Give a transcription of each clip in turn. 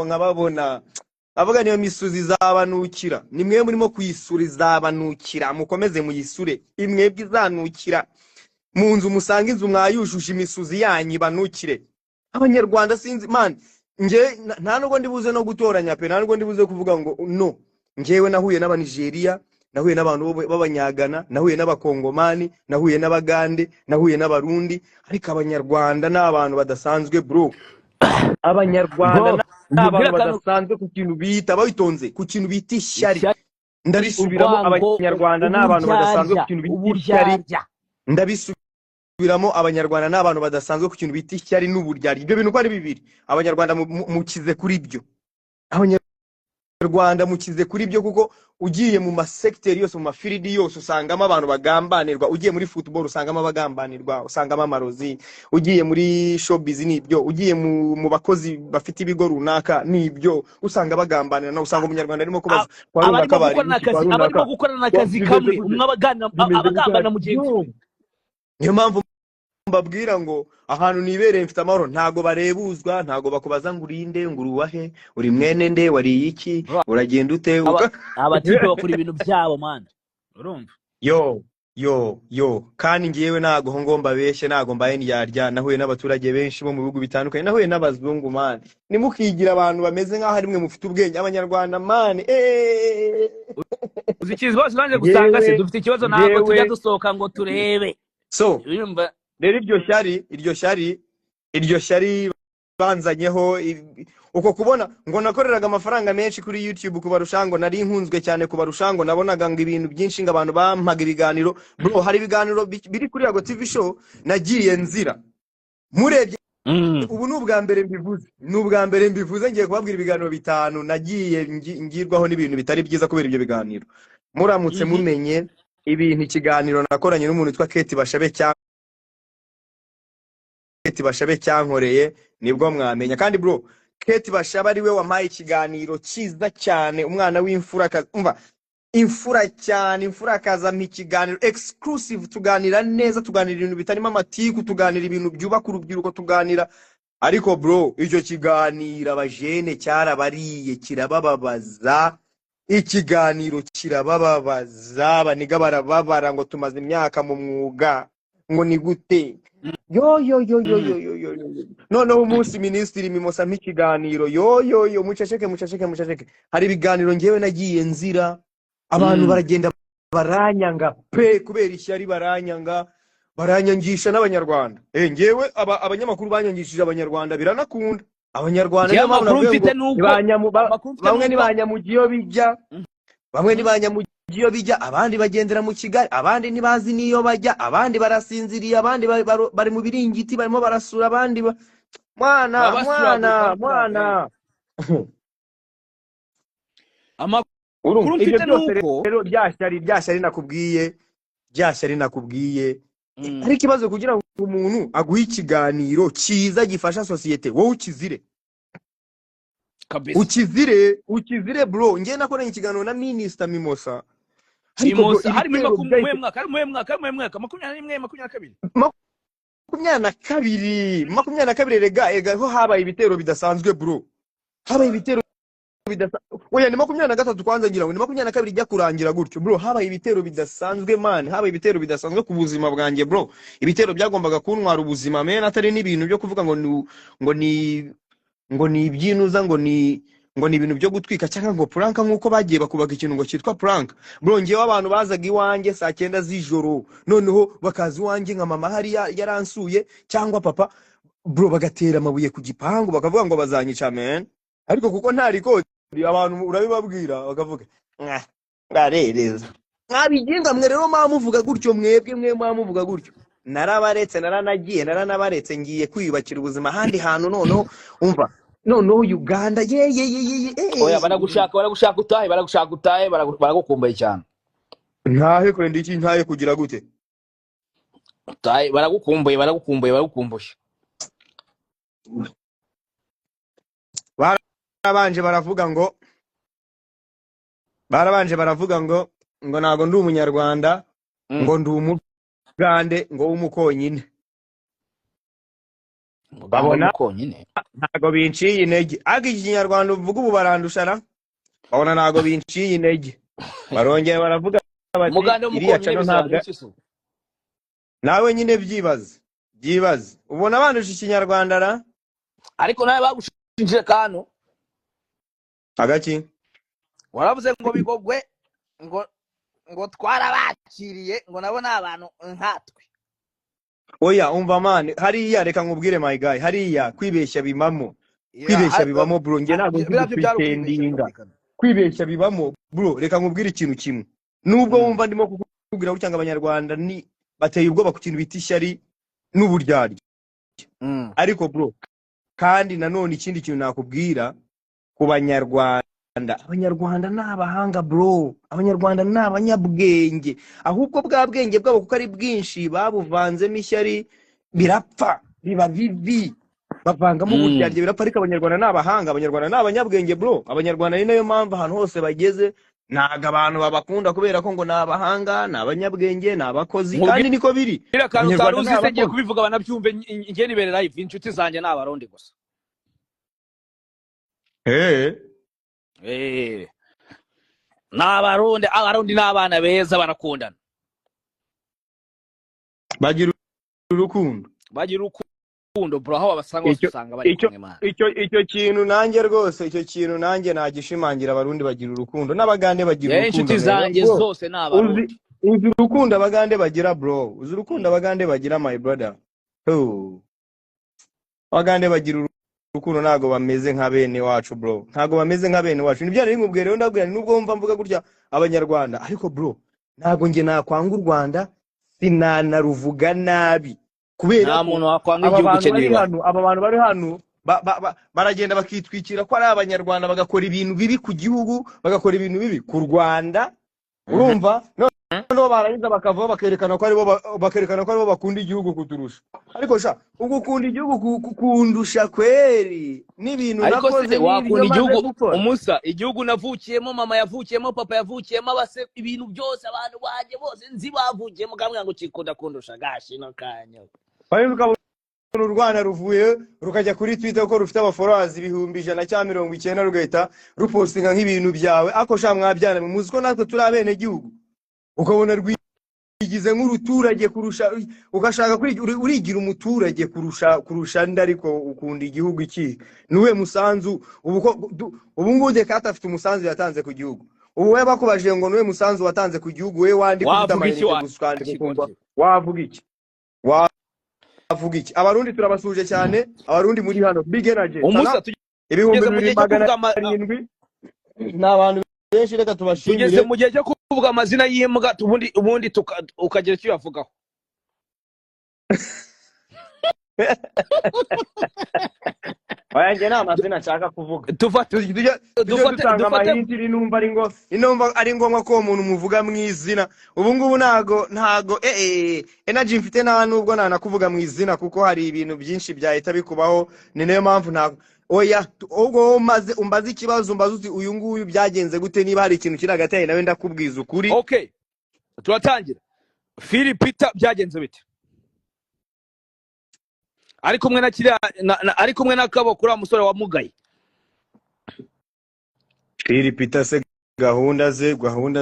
nkababona avuga niyo misuzi zabanukira nimwe murimo kuyisura izabanukira mukomeze muyisure imwebwe izanukira mu nzu musanga inzu mwayushusha imisuzi yanyu banukire abanyarwanda sinzi man nge nta nubwo ndibuze no gutoranya pe nta nubwo ndibuze kuvuga ngo no ngewe nahuye n'abanigeria nahuye n'abantu b'abanyagana nahuye n'abakongomani nahuye n'abagande nahuye n'abarundi ariko abanyarwanda n'abantu badasanzwe bro abanyarwanda n'abantu badasanzwe ku kintu bita bayitonze ku kintu bita ishyari ndabisubiramo abanyarwanda n'abantu badasanzwe ku kintu bita ishyari ndabisubiramo abanyarwanda n'abantu badasanzwe ku kintu bita ishyari n'uburyari ibyo bintu ko ari bibiri abanyarwanda mukize kuri byo Rwanda mukize kuri byo kuko ugiye mu masekiteri yose mu mafiridi yose usangamo abantu bagambanirwa ugiye muri football usangamo abagambanirwa usangamo amarozi ugiye muri showbiz nibyo ugiye mu bakozi bafite ibigo runaka nibyo usanga bagambanira na usanga umunyarwanda arimo kubaza kwarunga kabari abarimo gukorana akazi kamwe umwe abagambana mu gihe niyo mpamvu mbabwira ngo ahantu nibereye mfite amahoro ntago barebuzwa ntago bakubaza ngo urinde ngo uruwahe uri mwene nde wari iki uragenda ute abatipe bakora ibintu byabo man urumva yo kandi ngiyewe nago ngomba beshe nago mbaye ndyarya nahuye n'abaturage benshi bo mu bihugu bitandukanye nahuye n'abazungu man nimukigira abantu bameze nkaho ari mwe mufite ubwenge abanyarwanda man uzikizibazo nanje gusanga se dufite ikibazo ntabwo tujya dusohoka ngo turebe so rero iryo shari banzanyeho uko kubona ngo nakoreraga amafaranga menshi kuri YouTube kubarushango nari nkunzwe cyane kubarushango nabonaga ngo ibintu byinshi ngo abantu bampaga ibiganiro bro hari ibiganiro biri kuri Yago TV show nagiye nzira murebye ubu n'ubwa mbere mbivuze ngiye kubabwira ibiganiro bitanu nagiye ngirwaho n'ibintu bitari byiza kubera ibyo biganiro muramutse mumenye ibintu ikiganiro nakoranye n'umuntu witwa Kate Bashabe cyankoreye nibwo mwamenya kandi bro Kate Bashabe ari we wampaye ikiganiro cyiza cyane umwana w'imfura umva imfura cyane imfura kaza mu kiganiro exclusive tuganira neza tuganira ibintu bitarimo amatiku tuganira ibintu byubaka urubyiruko tuganira ariko bro icyo kiganiro abajene cyarabariye kirabababaza ikiganiro kirabababaza baniga barababara ngo tumaze imyaka mu mwuga ngo ni gute yo noneho umunsi minisitiri Mimosa mpikiganiro yo muceceke hari ibiganiro ngewe nagiye nzira abantu baragenda baranyanga pe kubera ishyari baranyangisha n'abanyarwanda ngewe abanyamakuru banyangishije abanyarwanda biranakunda abanyarwanda bamwe ni banyamugiyo bijya bamwe ni banyamugiyo bijya abandi bagendera mu Kigali abandi nibazi niyo bajya abandi barasinziriye abandi bari mu biringiti barimo barasura abandi mwana amakuru mfite nuko rero ryashyari nakubwiye ari kibazo kugira ngo umuntu aguhe ikiganiro cyiza gifasha societe wowe ukizire bro ngiye nakoranye ikiganiro na Minister Mimosa hari muri mwaka 22 rega ho habaye ibitero bidasanzwe bro habaye ibitero oya ni 23 kwanza ngira ngo ni 22 ijya kurangira gutyo bro habaye ibitero bidasanzwe man habaye ibitero bidasanzwe ku buzima bwanjye bro ibitero byagombaga kuntwara ubuzima men atari n'ibintu byo kuvuga ngo ni ibyinuza ngo ni ibintu byo gutwika cyangwa ngo prank nkuko bagiye bakubaga ikintu ngo cyitwa prank bro ngewe abantu bazaga iwanjye saa 9 z'ijoro noneho bakaza iwanjye nka mama hari yaransuye cyangwa papa bro bagatera amabuye ku gipangu bakavuga ngo bazanyica men ariko kuko ntari ko abantu urabibabwira bakavuga ngarereza mwabigenga mwe rero muvuga gutyo mwebwe muvuga gutyo naranabaretse ngiye kwiyubakira ubuzima handi hantu noneho umva noneho Uganda oya baragushaka utahe baragukumbuye cyane ntahe kore ndiki ntahe kugira gute utahe baragukumbuye barabanje baravuga ngo nago ndi umunyarwanda ngo ndi umugande ngo w'umukonyine babona ntago binciye intege aga ikinyarwanda uvuga ubu barandushana babona ntago binciye intege barongera baravuga bati umugande iriya w'umukonyine cano bizana ntabwo iki se nawe nyine byibaze ubona bandusha ikinyarwanda ra ariko nawe bagushinje kano agaki waravuze ngo bigogwe ngo twarabakiriye ngo nabo ni abantu nkatwe. oya umva man hariya reka nkubwire my guy hariya kwibeshya bibamo bro nge ntabwo nzi pretendinga kwibeshya bibamo bro reka nkubwire ikintu kimwe nubwo wumva ndimo kukubwira gutya ngo abanyarwanda ni bateye ubwoba ku kintu bita ishyari n'uburyarya ariko bro kandi nanone ikindi kintu nakubwira ku abanyarwanda ni abahanga bro, abanyarwanda ni abanyabwenge, ahubwo bwa bwenge bwabo kuko ari bwinshi babuvanzemo ishyari birapfa biba bibi bavangamo uburyarya birapfa. Ariko abanyarwanda ni abahanga, abanyarwanda ni abanyabwenge bro, abanyarwanda ni nayo mpamvu ahantu hose bageze naga abantu babakunda kubera ko ngo ni abahanga, ni abanyabwenge, ni abakozi, kandi niko biri. Abanyarwanda ngiye kubivuga banabyumve ngiye nibere live inshuti zanjye ni abarundi gusa. N'abarundi ni abana beza barakundana, bagira urukundo bro, aho abasanga usanga bari kumwe mana. Icyo kintu nanjye rwose, icyo kintu nanjye nagishimangira. Abarundi bagira urukundo, n'abagande bagira urukundo. Inshuti zanjye zose n'abarundi. Uzi urukundo abagande bagira bro, uzi urukundo abagande bagira my brother. Abagande bagira urukundo, ntago bameze nka bene wacu bro, ntago bameze nka bene wacu. Nibyo nari nkubwiye rero, ndabwira nubwo wumva mvuga gutya abanyarwanda, ariko bro ntago nge nakwanga u Rwanda, sinanaruvuga nabi kubera aba bantu bari hano baragenda bakitwikira ko ari abanyarwanda, bagakora ibintu bibi ku gihugu, bagakora ibintu bibi ku Rwanda, urumva? No barangiza bakava bakerekana ko aribo bakunda igihugu kuturusha. Ariko sha ugukunda igihugu kundusha kweri n'ibintu nakoze wakunda igihugu umusa, igihugu navukiyemo, mama yavukiyemo, papa yavukiyemo, abase ibintu byose abantu baje bose nzi bavukiyemo, kamwe ngo kikunda kundusha gashi no kanyo. Bayuka u Rwanda ruvuye rukajya kuri Twitter ko rufite abafollowers 190 rugahita rupostinga nk'ibintu byawe. Ako sha mwabyana muzi ko natwe turi abene gihugu, ukabona rwigize nk'uruturage kurusha, ugashaka urigira umuturage kurusha ndi, ariko ukunda igihugu iki? Nuwe musanzu ubu ngude kata afite umusanzu yatanze ku gihugu. Ubu we bakubajije ngo nuwe musanzu watanze ku gihugu, we wandi kutamayinite guskandika, wavuga iki? Abarundi turabasuje cyane, abarundi muri hano big energy ibihumbi 200 n'abantu benshi. Reka tubashimire, tugeze mu gihe cyo kuvuga amazina y'imbwa, ubundi ukagira icyo yavugaho. Oyange nta mazina nshaka kuvuga. Dufate amahintiri numva ari ngombwa ko umuntu muvuga mu izina. Ubu ngubu ntago energy mfite nta nubwo nanakuvuga mu izina, kuko hari ibintu byinshi byahita bikubaho. Ni nayo mpamvu ntago oya ubwo umbaze ikibazo, umbaze uti uyu nguyu byagenze gute, niba hari ikintu kiri hagati nawe ndakubwiza ukuri. Okay, turatangira. Philip Peter byagenze bite? Ari kumwe na kabokura umusore wa Mugayi. Philip Peter se gahunda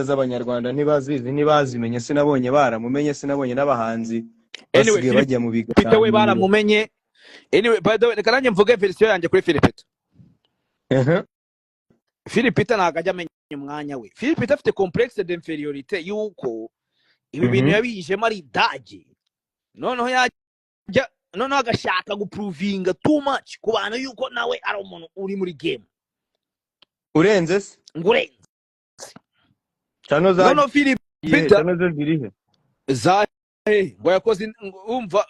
z'abanyarwanda ntibazimenye, sinabonye baramumenye, sinabonye n'abahanzi basigaye bajya mu biganiro. Peter we baramumenye. Anyway, by the way, reka nanjye mvuge version yanjye kuri Philip Peter. Philip Peter nagajya amenye umwanya we. Philip Peter afite complexe d'infériorité yuko ibi bintu yabijemo ari dage, noneho agashaka guprovinga too much ku bantu yuko nawe ari umuntu uri muri game urenze se ngurenze. Chano za no Philip Peter chano zirihe za ngo yakoze umva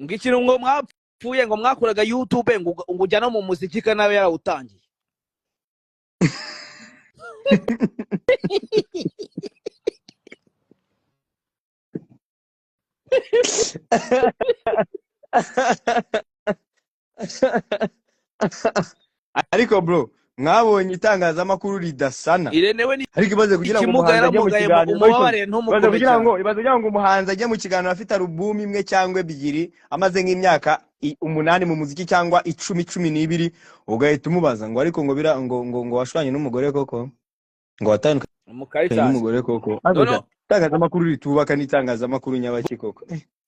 ngikino ngo mwapfuye ngo mwakuraga YouTube ngo ujya no mu muziki kanawe yarawutangiye. Ariko bro mwabonye itangazamakuru ridasana irenewe ni ariko ibaze kugira ngo umuhanzi ajye mu kiganiro afite album imwe cyangwa ebyiri amaze nk'imyaka umunani mu muziki cyangwa 10 12 ugahita umubaza ngo ariko ngo bira ngo washwanye n'umugore koko ngo watandukanye Mukaritasi. n'umugore koko No. itangazamakuru ritubaka n'itangazamakuru nyabaki koko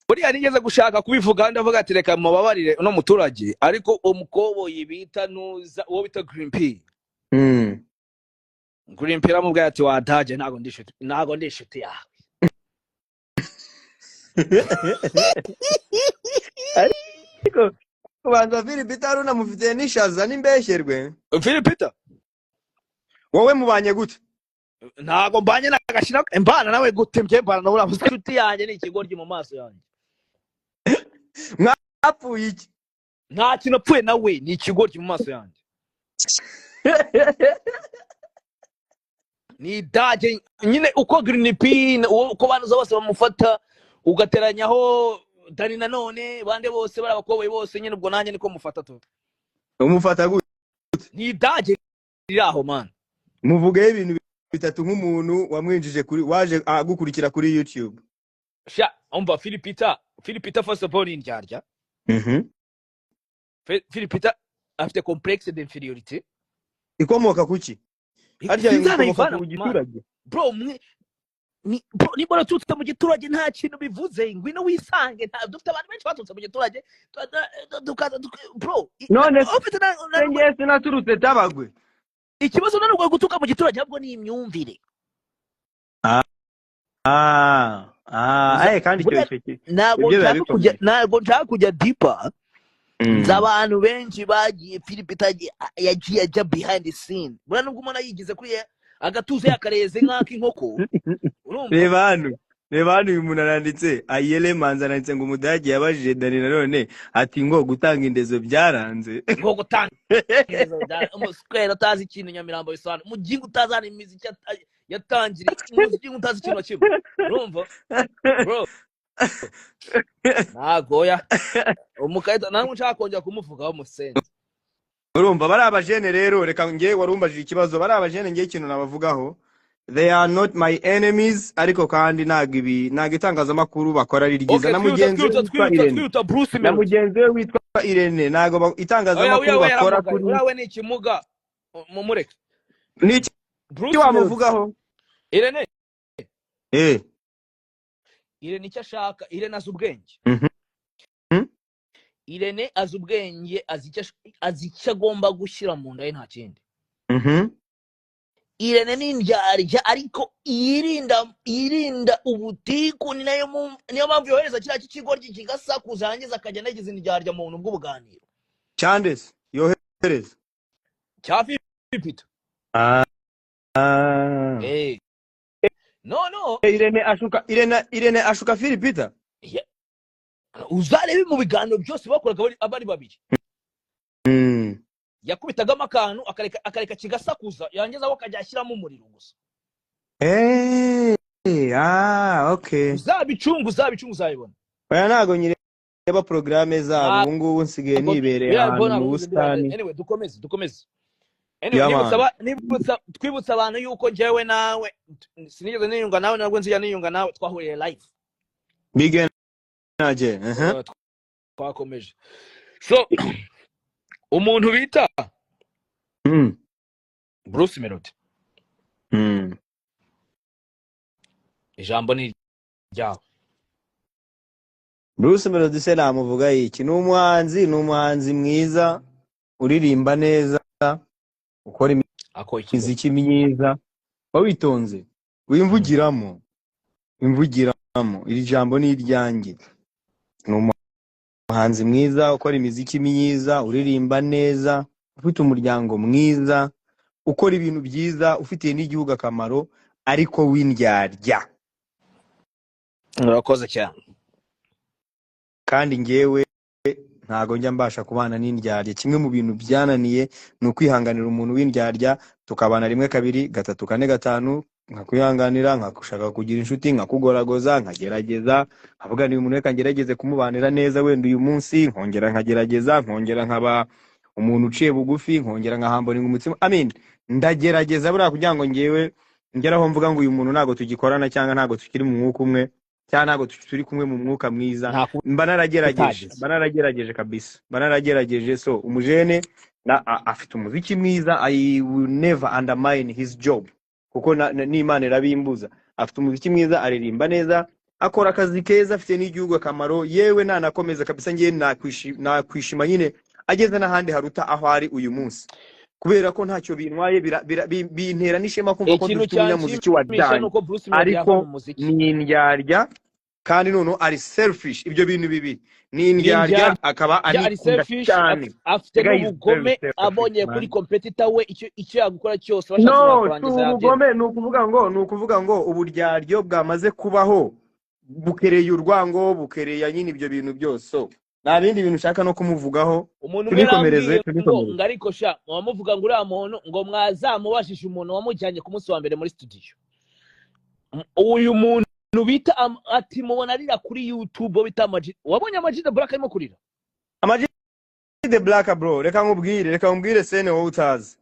Buriya nigeze gushaka kubivuga ndavuga ati reka mubabarire no muturage ariko umukoboyi bita nuza uwo bita Green P. Green P aramubwira ati wadaje ntago ndi inshuti yawe. ariko ubanza Philipita Haruna mufite n'ishaza n'imbeshyerwe. Philipita Wowe mubanye gute? ntago mbanye n'agashina mbana nawe gute mbana nawe inshuti yanjye ni ikigoryi mu maso yanjye. Mwapfuye iki? Nta kintu apfuye nawe ni ikigoryi mu maso yanjye. Ni daje nyine uko Green P uko bantu bose bamufata ugateranyaho Dani nanone bande bose barabakoboye bose nyine ubwo nanjye niko mufata to. Umufata gute? Ni daje riraho man. Muvugeho ibintu bitatu nk'umuntu wamwinjije kuri waje agukurikira kuri YouTube. Sha umva Philipita first of all indyarya. Philipita afite complexe d'infériorité. Ikomoka kuki? Harya ikomoka ku giturage. Bro ni bora tutse mu giturage nta kintu bivuze ngwino wisange nta dufite abantu benshi batutse mu giturage dukaza bro none ngiye sinaturutse tabagwe. Ikibazo none gutuka mu giturage ahubwo ni imyumvire. Kandi cyo ntabwo nshaka kujya deeper. Abantu benshi bagiye Philipita yagiye ajya behind the scene. Bura nubwo umuntu yigize kuri agatuze yakareze nk'inkoko. Reba hano uyu muntu aranditse Ayele Manza aranditse ngo umudage yabajije Dani nanone ati ngo gutanga indezo byaranze. Ngo gutanga indezo umuswera utazi ikintu Nyamirambo bisana. Mugingo utazana imiziki yatangiriye umuziki utazi ikintu kimwe. Urumva? Bro. Nagoya. Umukaita namwe nshaka kongera kumuvugaho musenze. Urumva bari abajene rero reka ngiye warumbajije ikibazo bari abajene ngiye ikintu nabavugaho. They are not my enemies ariko kandi naga itangazamakuru bakora ririgiza na mugenzi witwa Irene nago itangazamakuru bakora kuri yawe ni ikimuga mumureke niki wamuvugaho Irene Irene icyo ashaka Irene azubwenge Irene azubwenge azicyo agomba gushyira mu nda ye nta kindi Irene n'indyarya ariko irinda ubutiku ni niyo mpamvu yohereza kiriya cy'ikigoryi kigasakuza yangiza akajya nagize indyarya mu buntu bw'ubuganiro Chandes yohereza cya Philipita no Irene ashuka Philipita uzarebe mu biganiro byose bakoraga abari babiri yakubitagamo akantu akareka kigasakuza yangiza akajya ashyiramo umuriro gusa okay uzabicunga uzabibona oya nago nyireba programme zabo ngubu nsigaye nibereye ahantu mu busitani anyway dukomeze anyway twibutsa abantu yuko njyewe nawe sinigeze niyunga nawe nabwo nzija niyunga nawe twahuriye live big energy twakomeje so umuntu bita Bruce Melody ijambo ni ryawe. Bruce Melody se namuvuga iki? Ni umuhanzi mwiza uririmba neza ukora imiziki myiza wabitonze wimvugiramo iri jambo ni iryanjye. Ni umuhanzi mwiza ukora imiziki myiza uririmba neza ufite umuryango mwiza ukora ibintu byiza ufitiye n'igihugu akamaro ariko w'indyarya. Urakoze cyane. Kandi ngewe ntago njya mbasha kubana n'indyarya. Kimwe mu bintu byananiye ni ukwihanganira umuntu w'indyarya tukabana rimwe kabiri gatatu kane gatanu nkakwihanganira nkakushaka kugira inshuti nkakugoragoza nkagerageza avuga ni umuntu reka ngerageze kumubanira neza wenda uyu munsi nkongera nkagerageza nkongera nkaba umuntu uciye bugufi nkongera nkahamboringa umutima ndagerageza buriya kugira ngo ngewe ngeraho mvuga ngo uyu muntu ntago tugikorana cyangwa ntago tukiri mu mwuka umwe cyane ntabwo turi kumwe mu mwuka mwiza. nta Mba kutagize naragerageje kabisa, mba naragerageje. So umujene afite umuziki mwiza, I will never undermine his job kuko n'Imana irabimbuza. Afite umuziki mwiza, aririmba neza, akora akazi keza, afite n'igihugu akamaro, yewe nanakomeza kabisa. Ngiye nakwishima nyine ageze n'ahandi haruta aho ari uyu munsi, kubera ko ntacyo bintwaye, bintera n'ishema kumva ko dufite umunyamuziki wa dance, ariko ni indyarya kandi noneho ari selfish. Ibyo bintu bibi ni indyarya, akaba ari selfish, afite n'ubugome abonye kuri competitor we icyo yagukora cyose bashaka kurangiza yabyo. Ubugome ni ukuvuga ngo uburyaryo bwamaze kubaho, bukereye urwango, bukereye nyine ibyo bintu byose. So nta bindi bintu ushaka no kumuvugaho. Umuntu umwe ngo ariko sha wamuvuga ngo uriya muntu ngo mwazamubashije umuntu wamujyanye ku munsi wa mbere muri studio. Uyu muntu bita ati mubona arira kuri YouTube bita Amag. Wabonye Amag the Black arimo kurira? Amag the Black bro, reka nkubwire sene wowe utazi.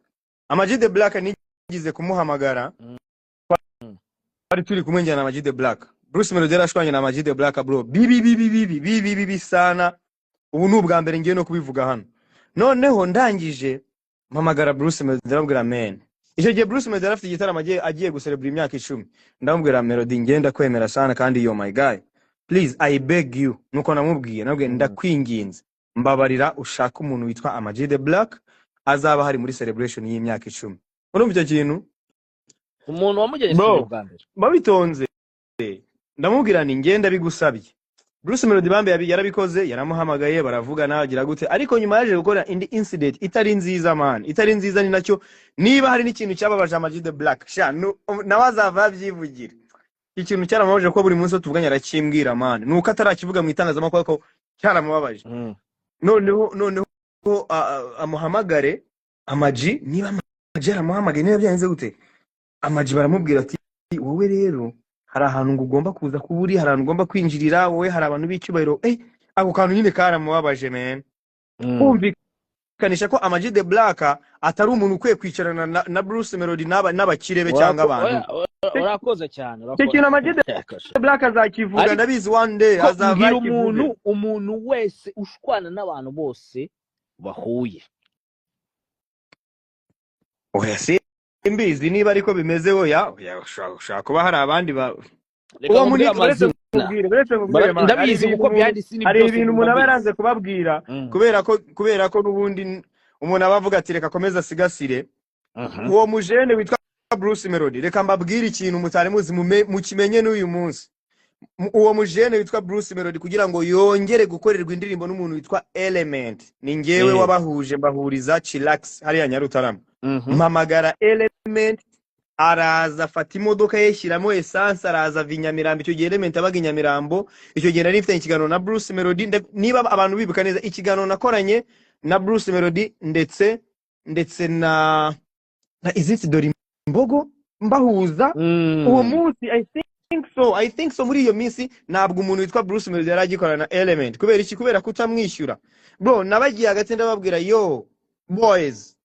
Amag the Black nigize kumuhamagara, bari turi kumwe njyana Amag the Black. Bruce Melody yarashwanye na Amag the Black bro, bibi sana. Ubu n'ubwa mbere ngiye no kubivuga hano. Noneho ndangije mpamagara Bruce Melody, ndamubwira man, icyo gihe Bruce Melody afite igitaramo agiye gucelebrate imyaka 10. Ndamubwira Melody, ngenda kwemera sana kandi yo my guy, please I beg you, nuko namubwiye nabwe ndakwinginze mbabarira ushaka umuntu witwa Amag the Black azaba hari muri celebration y'imyaka 10. Urumva icyo kintu? Umuntu wamujyanye bwa mbere babitonze. Ndamubwira ni ngenda bigusabye. Bruce Melody bambe yarabikoze, yaramuhamagaye baravugana agira gute, ariko nyuma yaje gukora indi incident itari nziza man, itari nziza. Ni nacyo niba hari n'ikintu cyababaje Amag the Black sha nawazava byivugira. Ikintu cyaramubabaje ko buri munsi tuvuganya arakimbwira man, nuko atarakivuga mu itangazamakuru ko cyaramubabaje. Noneho amuhamagare Amag, niba Amag aramuhamagaye niba byanze gute, Amag baramubwira ati wowe rero hari ahantu ngo ugomba kuza kuburi, hari ahantu ugomba kwinjirira, wowe hari abantu b'icyubahiro. Ako kantu nyine karamubabaje man. Kumvikanisha ko Amag the Black atari umuntu ukwiye kwicarana na Bruce Melody n'abakirebe cyangwa abantu. Urakoze cyane, urakoze. Ikintu Amag the Black azakivuga, ndabizi one day azava akivuga. Umuntu wese ushwana n'abantu bose bahuye. Oya imbizi niba ariko bimeze oya ushaka kuba hari abandi uwo muri ndabizi kuko byanditse ni hari ibintu umuntu aba yaranze kubabwira, kubera ko n'ubundi umuntu abavuga ati reka komeza sigasire. Uwo mujene witwa Bruce Melody, reka mbabwire ikintu mutari muzi mukimenye n'uyu munsi. Uwo mujene witwa Bruce Melody kugira ngo yongere gukorerwa indirimbo n'umuntu witwa Element, ni ngewe wabahuje mbahuriza Chillax hariya Nyarutarama. Mpamagara Element, araza afata imodoka yeshyiramo essence, araza Vinyamirambo. Icyo gihe Element abaga Nyamirambo. Icyo gihe nari mfite ikiganiro na Bruce Melody, niba abantu bibuka neza ikiganiro nakoranye na Bruce Melody ndetse na Iziti Dorimbogo mbahuza uwo munsi. I think so muri iyo minsi ntabwo umuntu witwa Bruce Melody yaragikorana na Element. Kubera iki? Kubera kutamwishyura bro. Nabagiye hagati ndababwira yo boys,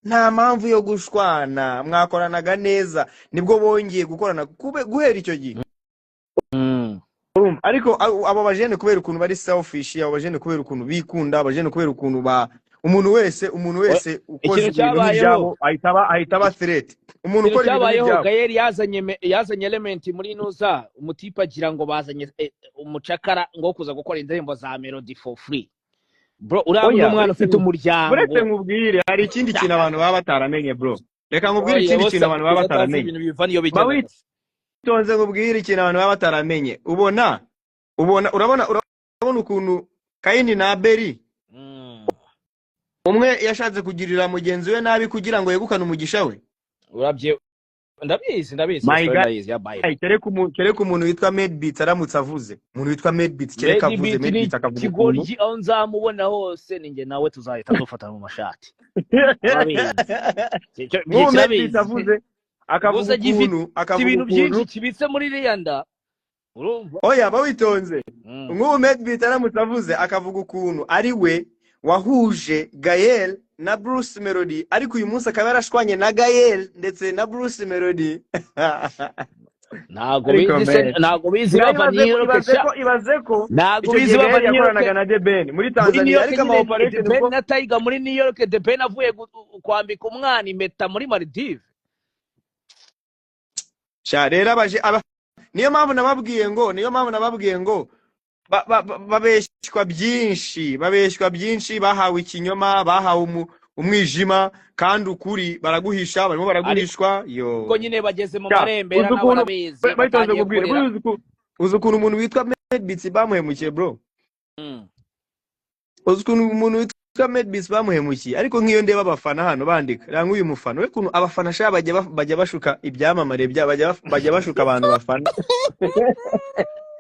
nta mpamvu yo gushwana, mwakoranaga neza, nibwo bongeye gukorana guhera icyo gihe. Ariko abo bajene kubera ukuntu bari selfish, abo bajene kubera ukuntu bikunda, abajene kubera ukuntu umuntu wese ukoze ibintu byabo ahita ba threat. Umuntu ukora ibintu byabo. Gael yazanye Element muri Nuza, umutipa agira ngo bazanye umucakara ngo kuza gukora indirimbo za Melody for free. Bro, urabona umwana ufite umuryango. Buretse nkubwire hari ikindi kintu abantu baba bataramenye bro. Reka nkubwire ikindi kintu abantu baba bataramenye. Tonze nkubwire ikintu abantu baba bataramenye. Urabona ukuntu Kayini na Abeli, umwe yashatse kugirira mugenzi we nabi kugira ngo yegukane umugisha we. Urabye ndabizi kereka umuntu witwa Medbeat aramutse avuze, umuntu witwa Medbeat kereka avuze Medbeat akavuga kigoryi aho nzamubona hose ninjye nawe tuzahita dufatana mu mashati. Medbeat avuze akavuga ibintu byinshi kibitse muri Riyanda. Oya bawitonze. Nk'ubu Medbeat aramutse avuze akavuga ukuntu ari we wahuje Gael na Bruce Melody, ariko uyu munsi akaba yarashwanye na Gael ndetse na Bruce Melody. ntago ariko bizi se men ntago bizi bava New York sha ibaze ko ntago icyo bizi gihe bava Gael New York yakoranaga na The Ben muri muri New Tanzania York ariko ama nyine operation The Ben ubwo na Tiger muri New York The Ben avuye kwambika umwana impeta muri Maldives sha rero niyo mpamvu nababwiye ngo babeshywa byinshi bahawe ikinyoma bahawe umwijima kandi ukuri baraguhisha barimo baraguhishwa yo ko nyine bageze mu marembera nabo barabizi batangiye kurira uzi ukuntu umuntu witwa Medbeats bamuhemukiye bro uzi ukuntu umuntu witwa Medbeats bamuhemukiye ariko nk'iyo ndeba abafana hano bandika ranga uyu mufana we kuntu abafana sha bajya bashuka ibyamamare bajya bashuka abantu bafana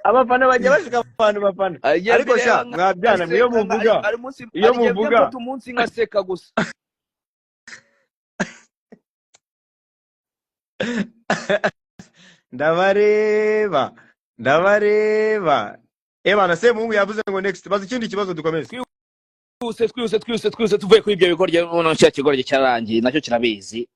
abafana bajya bashika abantu bafana ariko sha mwabyana iyo muvuga umunsi nkaseka gusa ndabareba bana se Mungu yavuze ngo next baza ikindi kibazo dukomeze twihuse tuvuye kuri ibyo bigorye uno cya kigorye cyarangiye nacyo kirabizi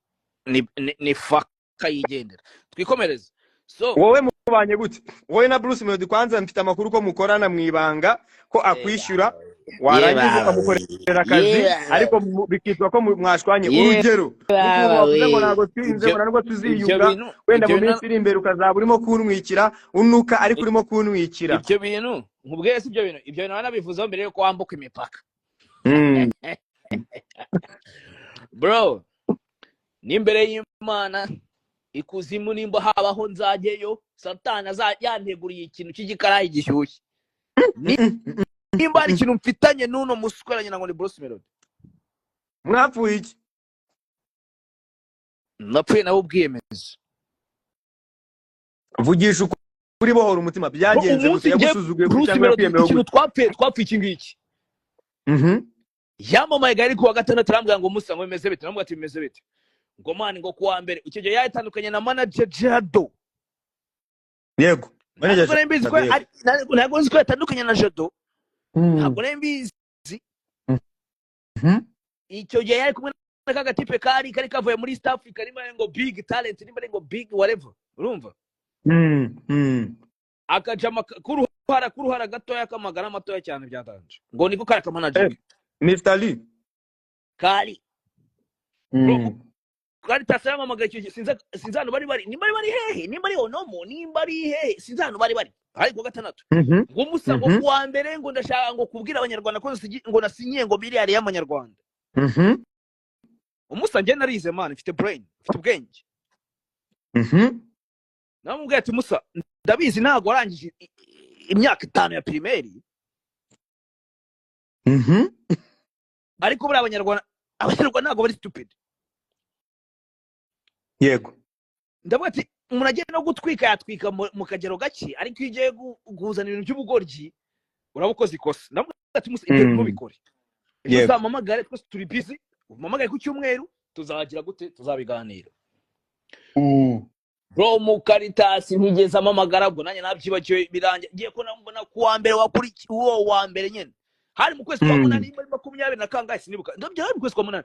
ni faka yigendera twikomereze so wowe mubanye gute wowe na Bruce Melody kwanza mfite amakuru ko mukorana mwibanga ko akwishyura warangiza ukamukorera akazi ariko bikitwa ko mwashwanye urugero wavuze ngo ntago twinze ngo ntabwo tuziyunga wenda mu minsi iri imbere ukazaba urimo kunwikira unuka ariko urimo kunwikira ibyo bintu nkubwiye si ibyo bintu banabivuzeho mbere yuko wambuka imipaka bro ni imbere y'Imana ikuzimu nimba habaho nzageyo Satani yanteguriye ikintu cy'igikarayi gishyushye nimba ari ikintu mfitanye n'uno musukwaranye ngo ni Bruce Melody mwapfuye iki napfuye nawe ubwiyemeza vugisha kuri bohora umutima byagenze gute yagusuzuguye kuri cyangwa kwiyemera ikintu twapfuye iki ngiki yamamaye gari kuwa gatandatu arambwira ngo Musa ngo bimeze bite namubwira ati bimeze bite ngo mani ngo kuwa mbere icyo gihe yatandukanye na manager Jado yego ntabwo nzi ko yatandukanye na Jado ntabwo nembizi icyo gihe yari kumwe n'akagatipe kari kavuye muri East Africa nimba ngo big talent nimba ngo big whatever urumva akajama kuruhara gatoya kamagara matoya cyane byatanje ngo niko kari manager Mr. Lee kari kari tasama magacho sinzano bari nimba bari hehe nimba ari onomo nimba ari hehe sinzano bari ariko gatandatu ngo Musa ngo kuwa mbere ngo ndashaka ngo kubwira abanyarwanda ko ngo nasinyiye ngo miliyari y'amanyarwanda Umusa nge narize man mfite brain mfite ubwenge namubwiye ati Musa ndabizi ntago warangije imyaka 5 ya primaire ariko buri abanyarwanda ntago bari stupid yego ndavuga ati umuntu agiye no gutwika yatwika mu kagero gake ariko iyo ugiye kuzana ibintu by'ubugoryi urabukoze ikosa ndavuga ati Musa ibyo ntubikore uzamamagare twese turi busy umamagaye ku cyumweru tuzagira gute tuzabiganira bro mu Caritas ntigeze amamagara bwo nanjye nabyibagiwe birangiye ngiye ko nambona kuwa mbere wakurikiye uwo wa mbere nyene hari mu kwezi kwa 8 20 na kangahe sinibuka ndabyo mu kwezi kwa 8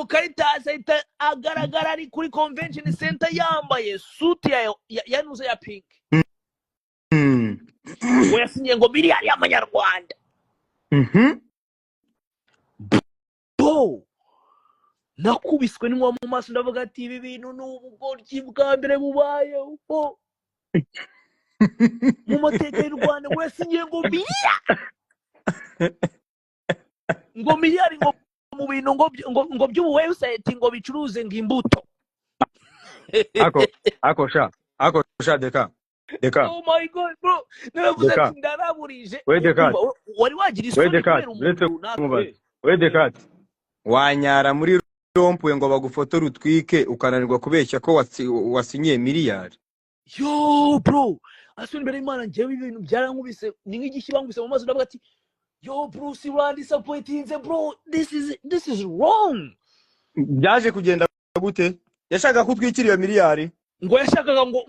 Caritas ahita agaragara ari kuri convention center yambaye suit ya nuza ya pink ngo yasinye ngo miliyari y'amanyarwanda bo nakubiswe n'inwa mu maso ndavuga ati ibi bintu n'ubugoryi bwa mbere bubaye mu mateka y'u Rwanda ngo yasinye ngo miliyari ngo mu bintu ngo by'ubu website ngo bicuruze ngo imbuto ako sha deka oh my god bro naravuze ati ndaraburije wari wagira isoni kubera umuntu we Dekat wanyara muri rompwe ngo bagufotore utwike ukananirwa kubeshya ko wasinyiye miliyari yo bro asoni imbere y'Imana njyewe ibintu byarankubise ni nk'igishyi bangubise mu maso ndavuga ati yo Bruce Rwanda disappointing bro this is wrong byaje kugenda gute yashaka kutwikira iyo miliyari ngo yashakaga ngo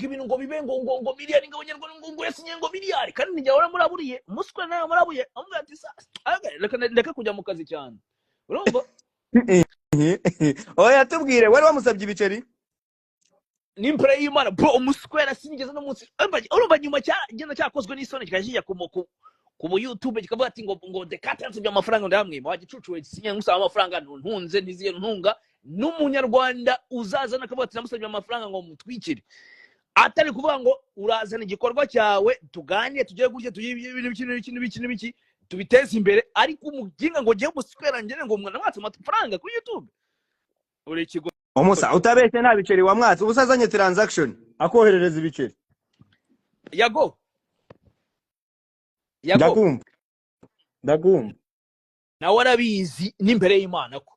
ibintu ngo bibe ngo miliyari ngo abanyarwanda ngo yasinye ngo miliyari kandi njye wara muraburiye umuswa nawe murabuye avuga ati reka kujya mu kazi cyane urumva oya tubwire wari wamusabye ibiceri n'impre y'Imana bro umuswera sinigeze no munsi urumva nyuma cyagenda cyakozwe n'isoni kikajya ku YouTube kikavuga ati ngo dekatanse by'amafaranga ndamwe wagicucuwe sinye ngusaba amafaranga ntunze ntiziye ntunga n'umunyarwanda uzazana akavuga ati namusabye amafaranga ngo mutwikire atari kuvuga ngo urazana igikorwa cyawe tuganye tugiye gutya ibintu biki tubiteze imbere ariko umuginga ngo giye guswera ngene ngo mwana mwatse amafaranga kuri YouTube uri kigo umusa utabeshye nta biceri wa mwatse ubusazanye transaction akoherereza ibiceri yago ndakumva nawe arabizi n'imbere y'Imana ko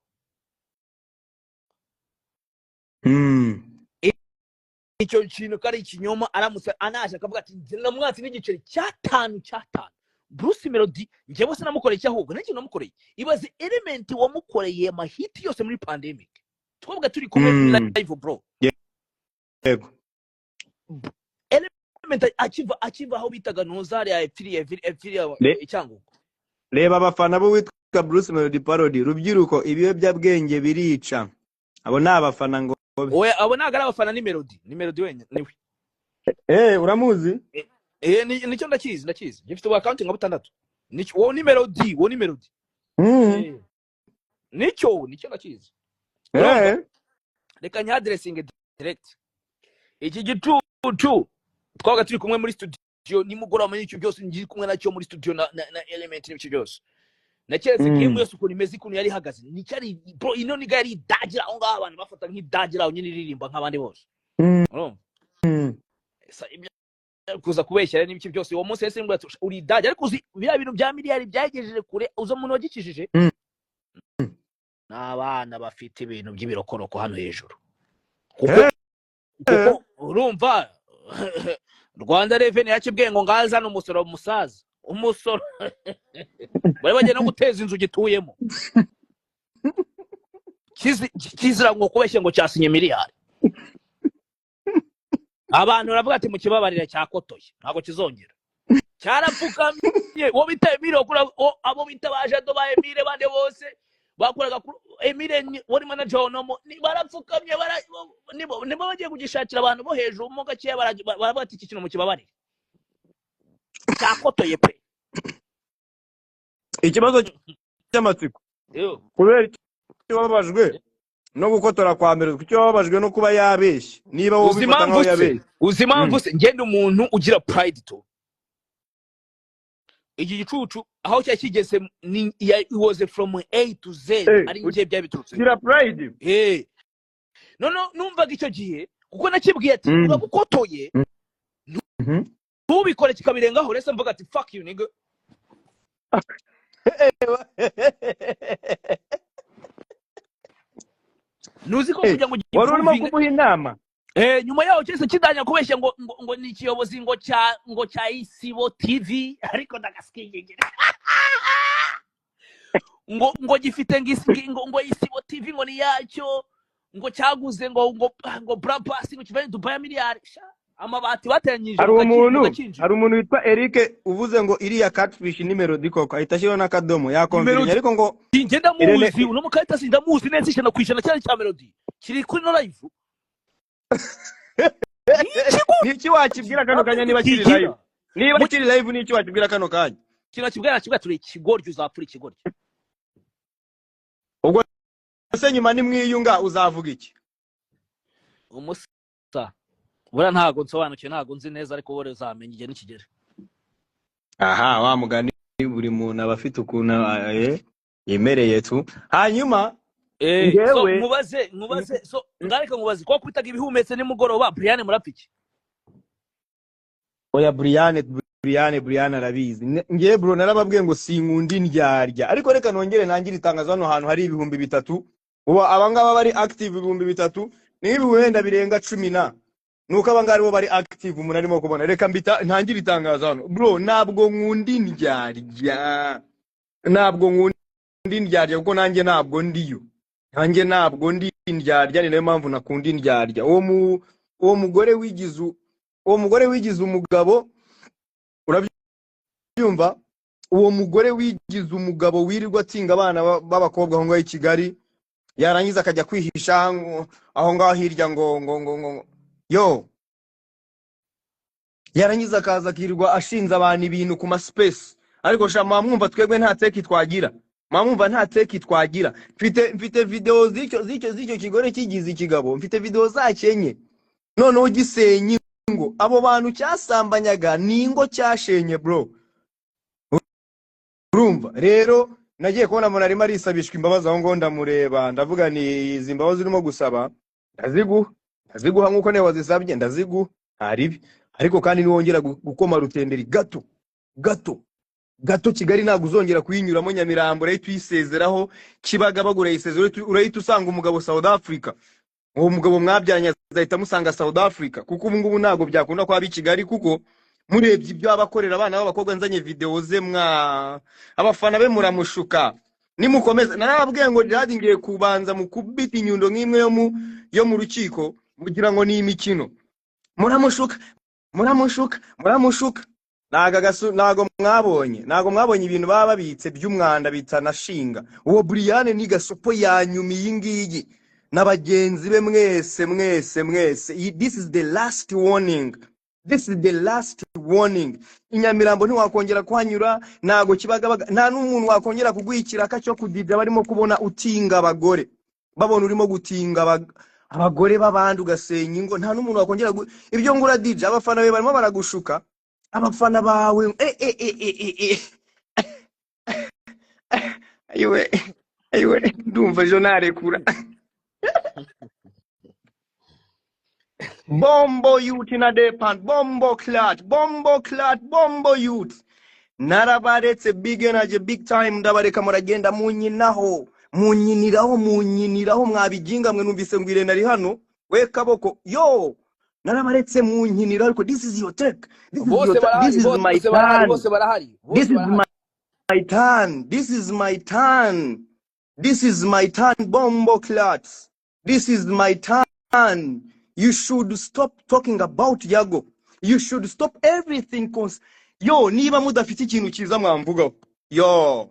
icyo kintu kari ikinyoma aramutse anaje akavuga ati ngira mwatse n'igiceri cy'atanu Bruce Melody njye bose namukoreye cyahubwo n'ikintu namukoreye ibaze element wamukoreye mahiti yose muri pandemic twabwa turi kumwe live bro yego element akiva aho bitaga Nozari ya F3 icyanguko reba abafana bo witwa Bruce Melody parody rubyiruko ibiyobyabwenge birica abo nabafana ngo oya abo naga abafana ni Melody wenye niwe uramuzi nicyo ndakizi gifite wa accounting nka 6 nicyo wo ni Melody nicyo ndakizi reka nya addressing direct iki gitutu twaga turi kumwe muri studio nimugora muri icyo byose ngiye kumwe nacyo muri studio na element n'icyo byose nakeretse game yose uko nimeze ikuntu yari hagaze nicyari bro ino niga yari dagira aho ngaho abantu bafata nk'idagira aho nyine iririmba nk'abandi bose urumva kuza kubeshyira n'ibiki byose uwo munsi yese ngo uri dagira ariko uzi bya bintu bya miliyari byagejeje kure uzo muntu wagikishije n'abana bafite ibintu by'ibirokoroko hano hejuru kuko urumva Rwanda Revenue yakibwiye ngo ngazana umusoro musaza umusoro bari bagiye no guteza inzu gituyemo kizira ngo kubeshye ngo cyasinye miliyari abantu baravuga ati mu kibabarira cyakotoye ntago kizongera cyarapfukamye wo bita Emile kuri abo bita bajado ba Emile bande bose bakoraga Emile wari manager wonomo barapfukamye nibo bagiye kugishakira abantu bo hejuru mo gakiye baravuga ati iki kintu mu kibabarira cyakotoye pe ikibazo cy'amatsiko kubera icyo babajwe no gukotora kwa mbere icyo babajwe no kuba yabeshye niba wowe bifata nkaho yabeshye uzimamvu se ngende umuntu ugira pride to iki gicucu aho cyakigeze was from A to Z ari ngiye byabiturutse gira pride no numvaga icyo gihe kuko nakibwiye ati urabukotoye ntubikore kikabirengaho rese mvuga ati fuck you nigga nuzi ko kujya ngo wari urimo kuguha inama nyuma yaho cyese kidanya kubeshya ngo ni ikiyobozi ngo cya Isibo TV ariko ndagaskingegera ngo gifite ngo Isibo TV ngo ni yacyo ngo cyaguze ngo Brapas ngo kivanye Dubai miliyari amabati batanyije hari umuntu witwa Eric uvuze ngo iriya catfish ni Melody koko ahitashiro n'akadomo yakonfiranye ariko ngo ngenda muzi uno mukahita sindamuzi neza ishana kwishana cyane cya Melody kiri kuri no live niki wakibwira kano kanya niba kiri live niba kiri live niki wakibwira kano kanya kino kibwira turi ikigoryo uzapfura ikigoryo ubwo se nyuma ni mwiyunga uzavuga iki umusa bura ntago nsobanukiye ntago nzi neza ariko bore uzamenye igihe nikigere aha wa mugani buri muntu abafite ukuntu yemereye tu hanyuma so mubaze so ngareka mubaze ko kwitaga ibihumetse nimugoroba Brian murapiki oya Brian arabizi ngiye bro narababwiye ngo sinkundi ndyarya ariko reka nongere nangire itangazo hano hantu hari ibihumbi 3 uba abangaba bari active ibihumbi 3 n'ibihumbi birenga 10 nuko abangari bo bari active umuntu arimo kubona reka mbita ntangira itangazo hano bro ntabwo nkundi ndyarya kuko nanjye ntabwo ndiyo nanjye ntabwo ndi ndyarya ni nayo mpamvu nakundi ndyarya uwo mugore wigize umugabo urabyumva uwo mugore wigize umugabo wirirwa atinga abana b'abakobwa aho ngaho i Kigali yarangiza akajya kwihisha aho ngaho hirya ngo yo yarangiza akaza akirirwa ashinze abantu ibintu ku ma space, ariko sha mwumva twebwe nta teki twagira, mwumva nta teki twagira. Mfite video z'icyo kigore kigize ikigabo, mfite video zacenye noneho gisenye ngo abo bantu cyasambanyaga ningo cyashenye bro. Urumva rero nagiye kubona umuntu arimo arisabishwa imbabazi aho ngo ndamureba, ndavuga ni izi mbabazi urimo gusaba ndaziguha nkuko ne wazisabye, ndaziguha haribi, ariko kandi niwongera gukoma rutenderi gato Kigali ntabwo uzongera kuyinyuramo. Nyamirambo rero tuyisezeraho, Kibaga bagura yisezero urahita usanga umugabo South Africa, uwo mugabo mwabyanye azahita musanga South Africa, kuko ubu ngubu ntabwo byakunda kwa Kigali, kuko murebye ibyo abakorera abana b'abakobwa. Nzanye video ze abafana be muramushuka, nimukomeza narababwiye ngo Jihad ngiye kubanza mukubita inyundo nk'imwe yo mu rukiko kugira ngo ni imikino. Muramushuka nago mwabonye ibintu baba babitse by'umwanda bitanashinga. Uwo Brian ni gasopo yanyumi yingiyi n'abagenzi be mwese. This is the last warning. Inyamirambo ntiwakongera kuhanyura, nago Kibaga nta n'umuntu wakongera kugwikira cyo kudija barimo kubona utinga abagore, babona urimo gutinga abagore babandi ugasenya ingo. Nta n'umuntu wakongera ibyo ngura DJ. Abafana be barimo baragushuka, abafana bawe ayiwe ndumva jonare kura. Bombo youth in a depan, bombo youth. Narabaretse big energy, big time. Ndabareka muragenda munyiniraho mwabijinga mwe. Numvise ngwire nari hano we kaboko yo, narabaretse munyinira, ariko this is your take, this is my turn. Bombo clats, this is my turn. You should stop talking about Yago. You should stop everything. Yo, niba mudafite ikintu kiza mwamvugaho. Yo.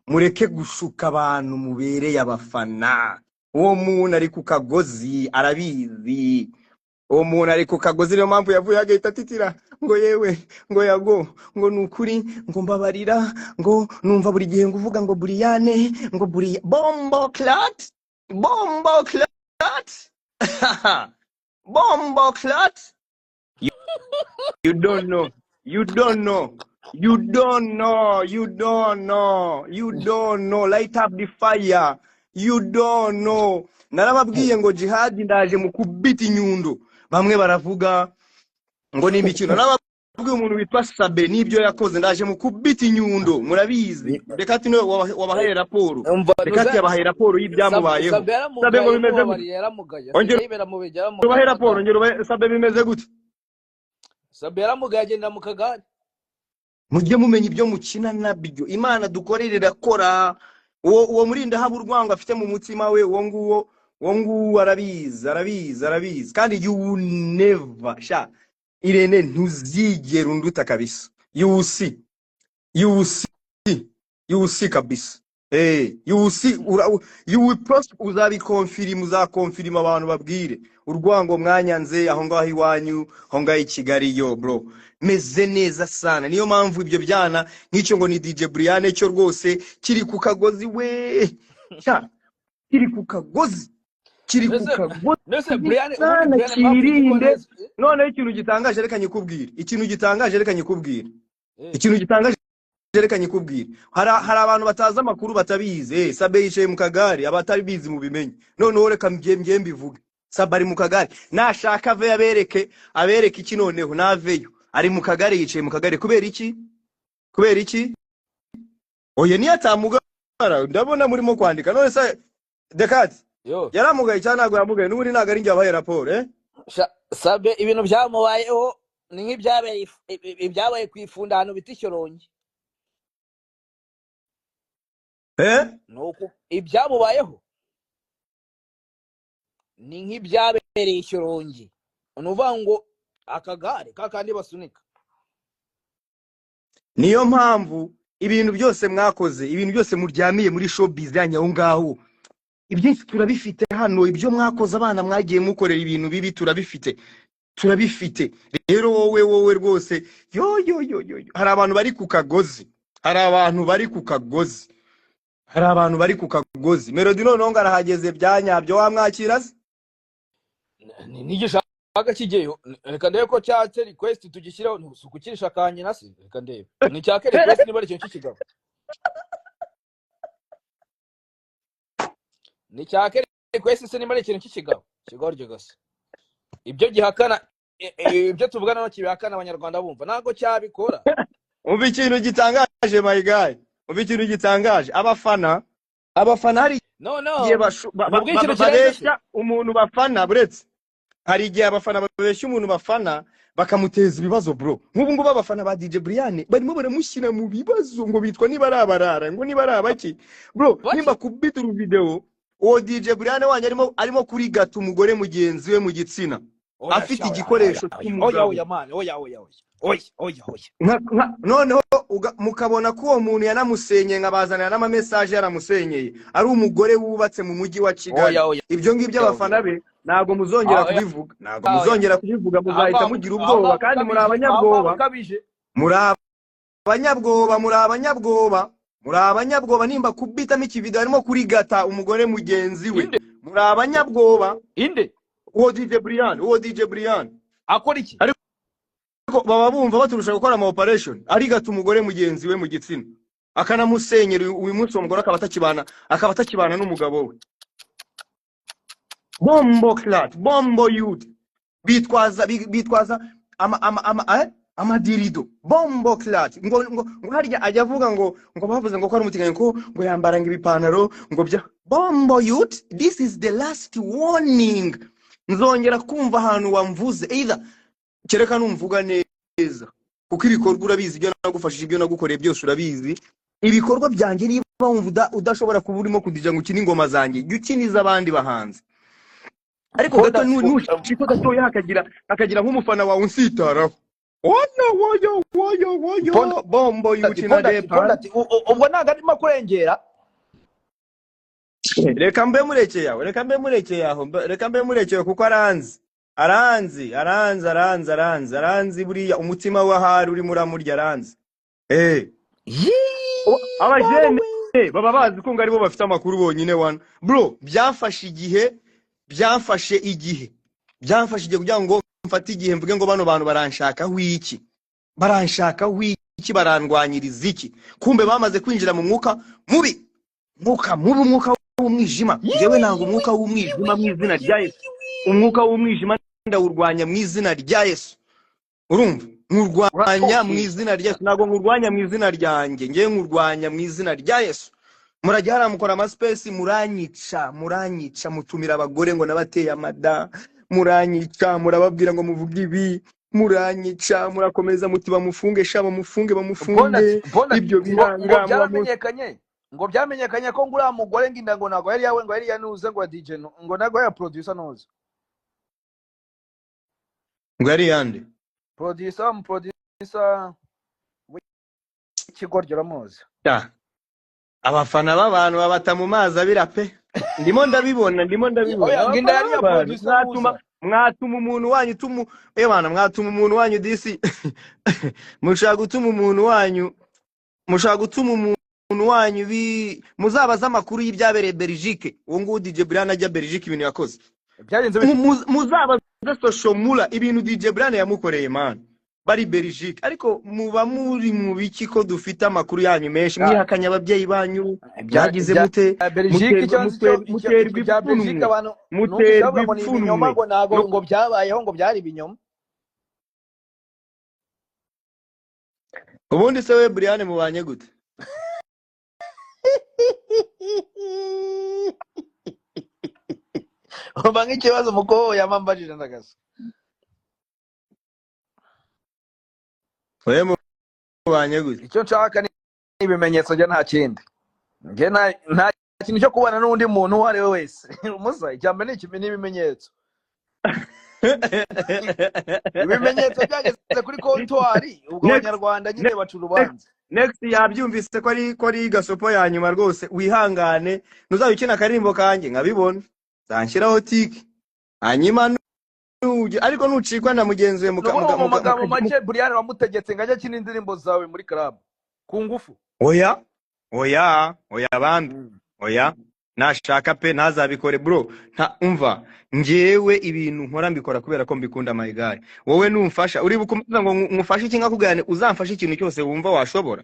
mureke gushuka abantu mubereye abafana. Uwo muntu ari ku kagozi arabizi. Uwo muntu ari ku kagozi, niyo mpamvu yavuye agahita atitira ngo yewe ngo Yago ngo nukuri ngo mbabarira ngo numva buri gihe nguvuga ngo Briane ngo bombo clat bombo clat. You don't know. Light up the fire. You don't know. Narababwiye ngo Jihad ndaje mukubita inyundo. Bamwe baravuga ngo ni imikino. Narababwiye umuntu witwa Sabe nibyo yakoze, ndaje mukubita inyundo. Murabizi. Rekati no wabahaye raporo. Rekati yabahaye raporo y'ibyamubayeho. Sabe ngo bimeze gute? Wabahaye raporo ngero Sabe bimeze gute? Sabe yaramugaye agenda mu kagari. Mujye mumenya ibyo mukina nabyo. Imana dukorerera kora. Uwo murinda haba urwango afite mu mutima we, uwo nguwo arabizi. Kandi you never Irene ntuzigera unduta kabisa. You see kabisa. You will prosper. Uzakonfirm abantu babwire urwango mwanyanze aho ngaho iwanyu, aho ngaho Kigali. Yo bro, meze neza sana. Niyo mpamvu ibyo byana nk'icyo ngo ni DJ Brian cyo rwose kiri ku kagozi we. Kiri ku kagozi. Nese Brian kirinde. None ikintu gitangaje reka nyikubwire. Hari abantu bataza amakuru batabizi. Sabe yicaye mu kagari, abatari bizi mu bimenye. None reka mbyemye mbivuge. Sabe ari mu kagari, nashaka ave abereke iki noneho naveyo. Ari mu kagari, yicaye mu kagari kubera iki? Oye ni atamugara, ndabona murimo kwandika. None se Dekat yaramugaye cyane ntago yamugaye, n'uri ntago ari njye abaye raporo Sabe ibintu byamubayeho ni nk'ibyabaye kwifundano biti Shyorongi. Nuko ibyamubayeho ni nk'ibyabereye Shyorongi. Unuvuga ngo akagare kakandi basunika. Niyo mpamvu ibintu byose mwakoze, ibintu byose muryamiye muri showbiz yanyu aho ngaho, ibyinshi turabifite hano, ibyo mwakoze abana mwagiye mukorera ibintu bibi turabifite. Rero wowe rwose yo hari abantu bari ku kagozi, Melody noneho ngarahageze byanyabyo wamwakira se nigishaka kigeyo reka ndebe ko cyatse request tugishyiraho ntusukukirisha kanye nasi reka ndebe ni cyake request niba ari cyo kigabo ni cyake request se niba ari ikintu kigabo ryo gase ibyo gihakana ibyo tuvugana no kibihakana abanyarwanda bumva nago cyabikora. Umva ikintu gitangaje my guy, abafana hari babeshya umuntu bafana, buretse hari igihe abafana babeshya umuntu bafana bakamuteza ibibazo bro. Nk'ubu ngubu abafana ba DJ Brian barimo baramushyira mu bibazo ngo bitwa niba ari abarara ngo niba ari abaki bro. Nimba kubita video uwo DJ Brian wanye arimo kuri gata umugore mugenzi we mu gitsina afite igikoresho cy'umugabo. Noneho mukabona ko uwo muntu yanamusenye nkabazana n'ama message yaramusenyeye ari umugore wubatse mu mujyi wa Kigali. Ibyo ngibyo abafana be ntago muzongera kubivuga, muzahita mugira ubwoba kandi muri abanyabwoba. Nimba kubitamo iki video arimo kuri gata umugore mugenzi we, muri abanyabwoba. Uwo DJ Brian akora iki? Ariko baba bumva baturusha gukora ama operation ari gata umugore mugenzi we mu gitsina akanamusenyera uyu munsi umugore akaba atakibana n'umugabo we. Bombo youth bitwaza amadirido bombo clat ngo harya ajya avuga ngo bavuze ngo ko ari umutinganye ngo yambara ibipantaro ngo bya bombo youth. This is the last warning. Nzongera kumva ahantu wamvuze either kereka numvuga neza kuko ibikorwa urabizi, ibyo nagufashije, ibyo nagukoreye byose urabizi. Ibikorwa byanjye niba wumva udashobora kuba urimo kudija ngo ukine ingoma zanjye jya ukiniza abandi bahanze. Ariko gato nushiko gatoya hakagira nk'umufana wawe unsitaraho woyo bombo yutina depa ubwo naga ndimo kurengera. Reka mbe murekeye kuko aranzi buriya umutima w'ahari uri muramurya aranzi. Abajene baba bazi ko ngari bo bafite amakuru bonyine wana bro. Byafashe igihe kugira ngo mfate igihe mvuge ngo bano bantu baranshakaho iki, barandwanyiriza iki. Kumbe bamaze kwinjira mu mwuka mubi, umwuka w'umwijima. Jewe nanga umwuka w'umwijima mu izina rya Yesu. Umwuka w'umwijima ndawurwanya mu izina rya Yesu. Urumva? Nkurwanya mu izina rya Yesu, nago nkurwanya mu izina ryanjye, ngiye nkurwanya mu izina rya Yesu. Murajya haramukora ama space muranyica, mutumira abagore ngo nabateye amada, muranyica, murababwira ngo muvuge ibi, muranyica, murakomeza muti bamufunge bamufunge. Ibyo biranga ngo byamenyekanye ko ngura mugore nginda ngo nago yari yawe ngo yari yanuze ngo DJ ngo nago ya producer noze ngo yari yande producer ikigoryo ramoze. Abafana b'abantu babata mu mazi abira pe. Ndimo ndabibona nginda yari ya producer mwatuma umuntu wanyu mwatuma umuntu wanyu disi mushaka gutuma umuntu wanyu muzabaza amakuru y'ibyabereye Belgique. Uwo ngo DJ Brian ajya Belgique ibintu yakoze byagenze muzabaza social mula ibintu DJ Brian yamukoreye man bari Belgique. Ariko muba muri mu biki ko dufite amakuru yanyu menshi mwihakanya ababyeyi banyu byagize mute ngo byabayeho ngo byari ibinyoma. Ubundi se we Brian mubanye gute? Oba nk'ikibazo muko yamambajije ndagasa. Oya mubanye gute? Icyo nshaka ni ibimenyetso njye nta kindi. Njye nta kintu cyo kubana n'undi muntu uwo ari we wese. Umusa icyambe ni ibimenyetso. ibimenyetso byageze kuri kontwari ubwo abanyarwanda nyine baca urubanza. Next yabyumvise ko ari gasopo ya nyuma rwose, wihangane ntuzabikina akarimbo kanjye nkabibona zanshyiraho tiki hanyuma nuje, ariko nucikwa na mugenzi we mu magambo make Brian wamutegetse ngo ajye akina indirimbo zawe muri club ku ngufu. Oya bambi oya nashaka pe ntazabikore bro, umva ngewe ibintu nkora mbikora kubera ko mbikunda my guy. Wowe numfasha uri bukumva ngo ngufashe iki nkakugane, uzamfashe ikintu cyose wumva washobora.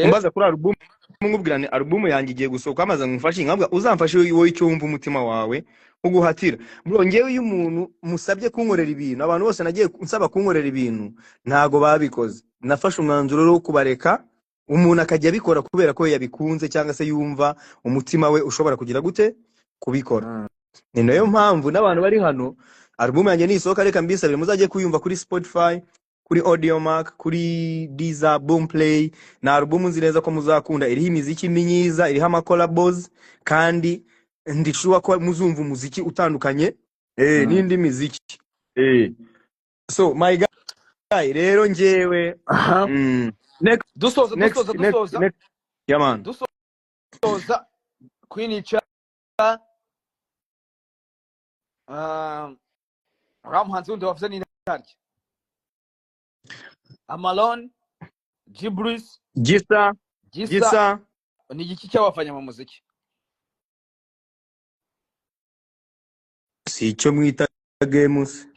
Umbaza kuri album nkubwirane album yanjye igiye gusohoka, amaze ngufashe nkabwa uzamfashe wowe icyo wumva umutima wawe uguhatira bro. Ngewe iyo umuntu musabye kunkorera ibintu, abantu bose nagiye nsaba kunkorera ibintu ntago babikoze, nafashe umwanzuro wo kubareka umuntu akajya bikora kubera ko yabikunze cyangwa se yumva umutima we ushobora kugira gute kubikora. Ni nayo mpamvu n'abantu bari hano album yanjye nisohoka reka mbisabire muzajye kuyumva kuri Spotify, kuri Audiomack, kuri Deezer, Boomplay. Na album nzi neza ko muzakunda, iriho imiziki myiza, iriho ama collabs, kandi ndishuwa ko muzumva umuziki utandukanye n'indi miziki. So my guy rero ngewe dusoza yeah man, dusoza Queen Ramhanzi wundi wavuze ni ntarya Amalon, Jibris, Gisa ni igiki cyabafanya mu muziki? Si icyo mwita games.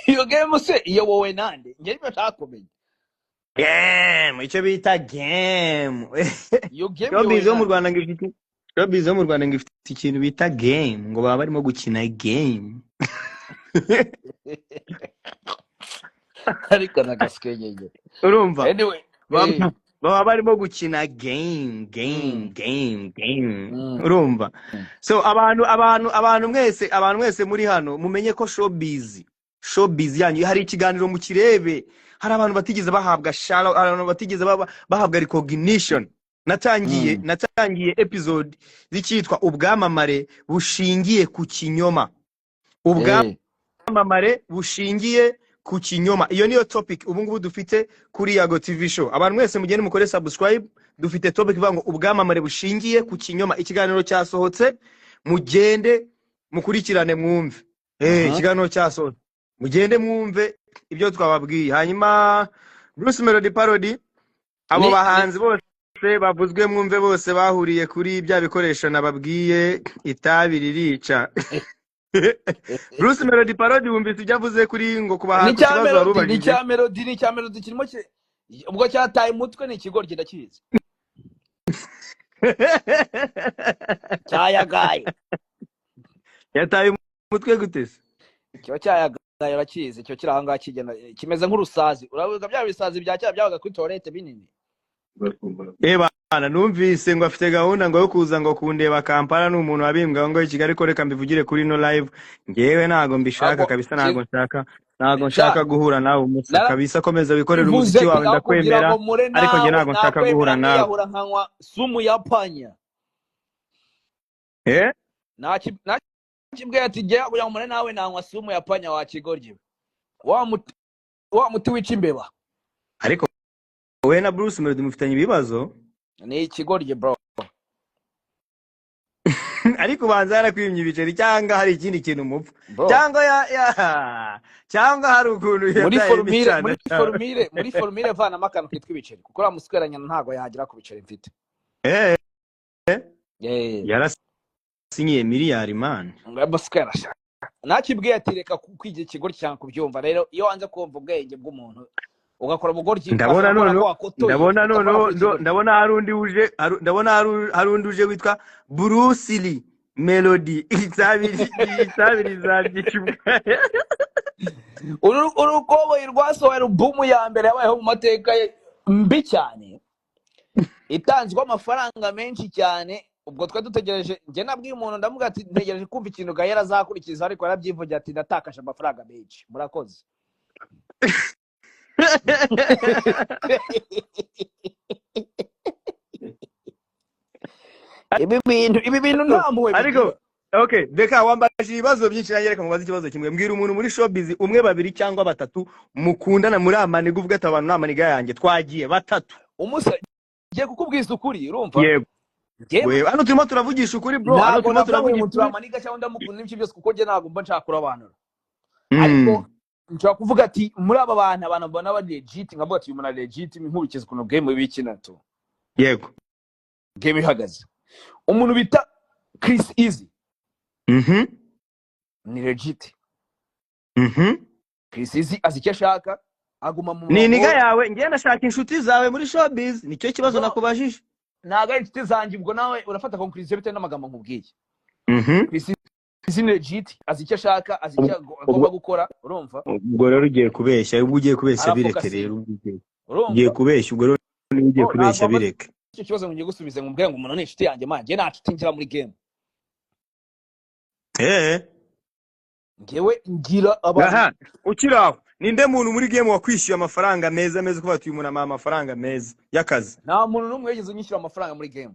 Iyo game se iyo wowe nande nge niba takomeye game, icyo bita game. Iyo game Showbiz mu Rwanda ngifite ikintu bita game, ngo baba barimo gukina game. ariko nagaskenye urumva anyway baba barimo gukina game. Urumva? So abantu mwese muri hano mumenye ko showbiz yanyu hari ikiganiro mu kirebe, hari abantu batigeze bahabwa shout, abantu batigeze bahabwa recognition. Natangiye episode zikitwa ubwamamare bushingiye ku kinyoma. Ubwamamare bushingiye ku kinyoma, iyo niyo topic ubu ngubu dufite kuri Yago TV show. Abantu mwese mugende mukore subscribe, dufite topic ivuga ngo ubwamamare bushingiye ku kinyoma. Ikiganiro cyasohotse, mugende mukurikirane mwumve. Ikiganiro cyasohotse, mugende mwumve ibyo twababwiye. Hanyuma Bruce Melody Parody, abo bahanzi bose bavuzwe mwumve, bose bahuriye kuri bya bikoresho nababwiye, itabi ririca. Bruce Melody Parody wumvise ibyo avuze kuri ngo kubahanzi kibazo warubagije. Ni cya Melody kirimo ubwo cyataye umutwe, ni ikigoryi ndakizi. Cyayagaye yataye umutwe gute se? Cyo cyayagaye urakizi, cyo kiranga kigena kimeze nk'urusazi. Uravuga bya bisazi bya cyaba byabaga kuri toilette binini. Bana numvise ngo afite gahunda ngo yo kuza ngo kundeba Kampala, n'umuntu wabimbwa ngo i Kigali ko reka mbivugire kuri no live. Ngewe ntago mbishaka kabisa, ntago nshaka guhura nawe umusa kabisa. Komeza wikorera umuziki wawe ndakwemera, ariko nge ntago nshaka guhura nawe. Yahura nkanywa sumu ya panya. Nakibwe ati nge kugira ngo mure nawe nanywa sumu ya panya wa kigoryi. Wa muti wica imbeba. Ariko wowe na Bruce Melody mufitanye ibibazo? Ni ikigoryi bro. Ariko banza yarakwimye ibiceri cyangwa hari ikindi kintu mupfa, cyangwa hari ukuntu muri formule vana makano kitwa ibiceri, kuko ramusweranya ntago yagira ku biceri mfite. Yarasinyiye miliyari man. Ngabaskara nakibwiye ati reka kwigira ikigoryi cyangwa kubyumva. Rero iyo wanze kumva ubwenge bw'umuntu ugakora ubugoryi, ndabona hari undi uje witwa Bruce Lee Melody. Itabiri zabyicubwa. Urukoboyi rwasohoye album ya mbere yabayeho mu mateka mbi cyane, itanzwe amafaranga menshi cyane. Ubwo twa dutegereje, nge nabwiye umuntu ndamuga ati ntegereje kumva ikintu Gahera azakurikiza, ariko yarabyivugira ati ndatakaje amafaranga menshi. Murakoze. ibi bintu ntambuwe ariko okay beka wambashije ibibazo byinshi nanjye reka mubaze ikibazo kimwe mbwira umuntu muri showbiz umwe babiri cyangwa batatu mukundana muri amaniga uvuga ati abantu namaniga yanjye twagiye batatu umusa ngiye kukubwiza ukuri urumva yego wewe hano turimo turavugisha ukuri bro hano turimo turavugisha amaniga cyangwa ndamukunda n'ibyo byose kuko nge ntabwo mba nshaka kurabanura ariko nshaka kuvuga ati muri aba bantu abantu mbona ba legit nkavuga ati uyu muntu legit nkurikiza ukuntu game bikina to yego game ihagaze umuntu bita Chris Easy ni legit Chris Easy azi icyo ashaka aguma mu ni niga yawe ngiye ndashaka inshuti zawe muri showbiz nicyo kibazo nakubajije naga inshuti zanjye ubwo nawe urafata conclusion bitewe n'amagambo nkubwiye Chris Easy ni legit azi icyo ashaka azi icyo agomba gukora urumva ubwo rero ugiye kubeshya ubwo ugiye kubeshya bireke rero ugiye kubeshya ubwo rero ugiye kubeshya bireke icyo kibazo ngiye gusubiza ngubwira ngo umuntu ni inshuti yanjye manje nta nshuti ngira muri game ngewe ngira abantu ukiraho ninde muntu muri game wakwishyuye amafaranga meza kuba ati uyu muntu ama amafaranga meza y'akazi nta muntu n'umwe yigeze unyishyura amafaranga muri game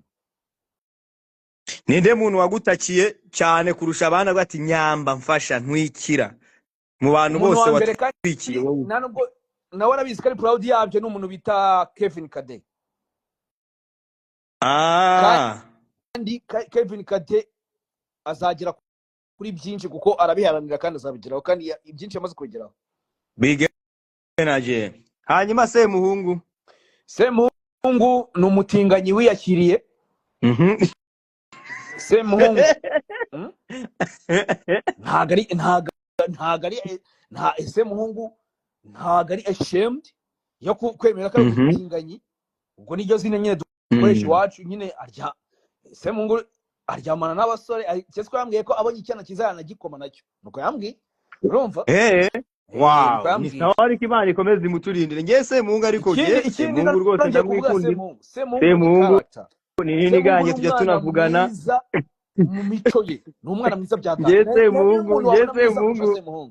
ninde muntu wagutakiye cyane kurusha abana bati nyamba mfasha ntwikira mu bantu bose watwikiye wowe nanubwo nawe arabizi kari proud yabyo n'umuntu bita Kevin Kade kandi Kevin Kade azagira kuri byinshi kuko arabiharanira kandi azabigeraho kandi byinshi yamaze kugeraho big energy hanyuma Semuhungu ni umutinganyi wiyakiriye Semuhungu Semuhungu ntago ari ashamed yo kwemera ko ari umutinganyi ubwo niryo zina nyine dukoresha iwacu nyine arya Semuhungu aryamana n'abasore cyeswe yambwiye ko abonye icyana kizana gikoma nacyo nuko yambwiye urumva wow ni sawa ariko Imana ikomeze imuturindire ngiye Semuhungu ariko ngiye Semuhungu rwose ndamwikundira Semuhungu ni niganye tujya tunavugana mu mico ye n'umwana mwiza byagana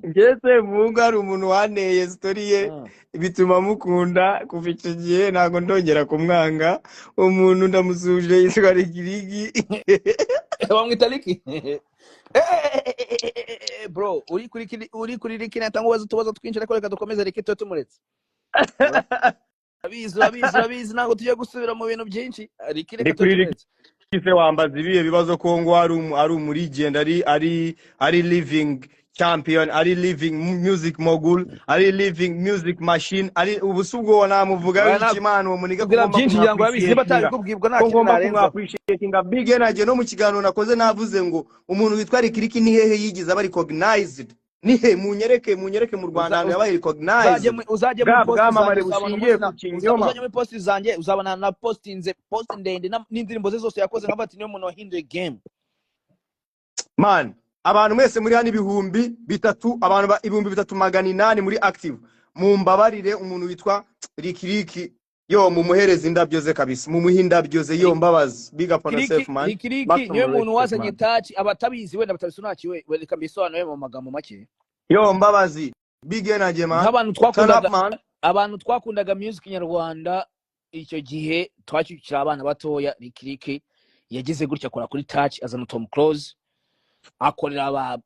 ngeze Mungu ari umuntu waneye story ye bituma mukunda kuva icyo gihe ntago ndongera kumwanga umuntu ndamusuje yitwa Rigirigi bamwita Liki bro uri kuri Liki natanga utubazo twinshi ariko reka dukomeze Liki to tumuretse abizi ntago tujye gusubira mu bintu byinshi Liki reka tumuretse Kise wambaza ibiye bibazo ko ngo ari umurigend ari living champion ari living music mogul ari living music machine ari ubusubwo namuvuga w'ikimana uwo muniga kugira byinshi yango yabizi batabikubwibwa nta kintu narenza appreciating big energy no mu kiganiro nakoze navuze ngo umuntu witwa Rikiriki ni hehe yigize aba recognized nihe munyereke mu Rwanda yabaye recognized uzaje mu bwamamare bushingiye ku kinyoma uzaje mu post zanjye uzabana na post ndende n'indirimbo ze zose yakoze nk'abati niyo muntu wahinduye game man abantu mwese muri hano ibihumbi bitatu abantu ibihumbi 3,800 muri active mumbabarire umuntu witwa Rikiriki yo mumuhereza indabyo ze kabisa mumuhindabyo ze yo mbabazi big up on yourself man Rikiriki niyo muntu wazanye touch abatabizi wenda batabisonakiwe reka mbisobanure mu magambo make yo mbabazi big energy man abantu twakundaga music nyarwanda icyo gihe twacukira abana batoya Rikiriki yagize gutya akora kuri touch azana Tom Close akorera